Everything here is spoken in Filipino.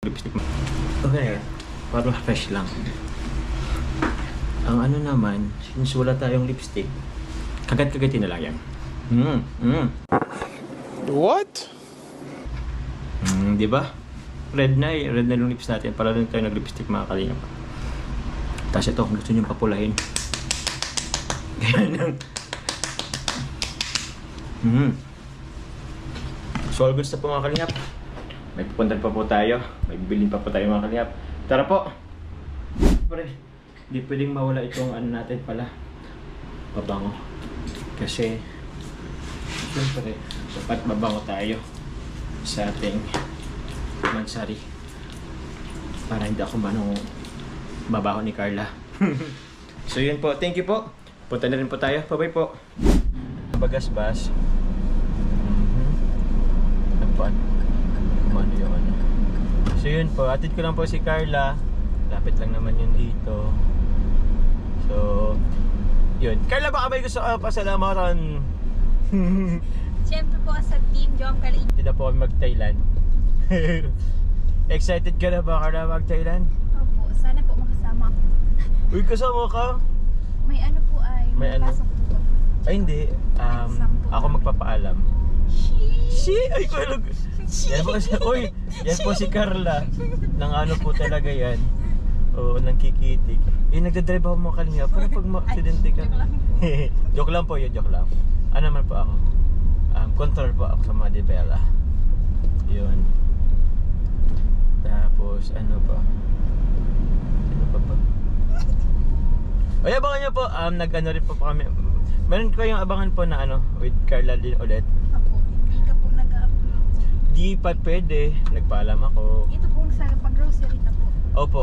Lipstick. Okay, parang fresh lang. Ang ano naman, since wala tayong lipstick, kagat-kagatin na lang yan. What? Di ba? Red na yung lips natin para lang tayo nag-lipstick mga kalingap. Tapos ito, kung gusto nyo papulahin. Ganyan. So all goods na po mga kalingap. May pupuntan pa po tayo. May bibilin pa po tayo mga kalingap. Tara po! Pre, hindi pwedeng mawala itong ano natin pala. Babango. Kasi, siyempre, dapat mabango tayo sa ating mansari. Para hindi ako mabaho ni Carla. So yun po. Thank you po. Punta na rin po tayo. Bye-bye po. Bagasbas. Ano yung ano. So yun po, atid ko lang po si Carla. Lapit lang naman yun dito. So yun. Carla, baka may gusto ka pasalamatan? Siyempre po sa team Jom Kaliit. Hindi na po kami mag-Thailand. Excited ka na ba, Carla, mag-Thailand? Opo, sana po makasama ako. Uy, kasama ka? May ano po ay, May ano? pasok po. Ay hindi, ako magpapaalam. Ay ko lang. Yan po si, uy, yan po si Carla. Nang ano po talaga yan. Oo, nang kikitik. Nagdadrive ako mga kalinga. Parang pag ma-accidente ka. Joke lang po yun, joke lang. Ano naman po ako? Control po ako sa mga debela. Yun. Tapos, ano pa? Ano pa pa? Ay, abangan nyo po. Nag-ano rin po kami. Meron ko yung abangan po na ano, with Carla din ulit. Opo, hindi ka po nag-upload. Di pa pwede. Nagpaalam ako. Ito po sa pag-grocery na po. Opo.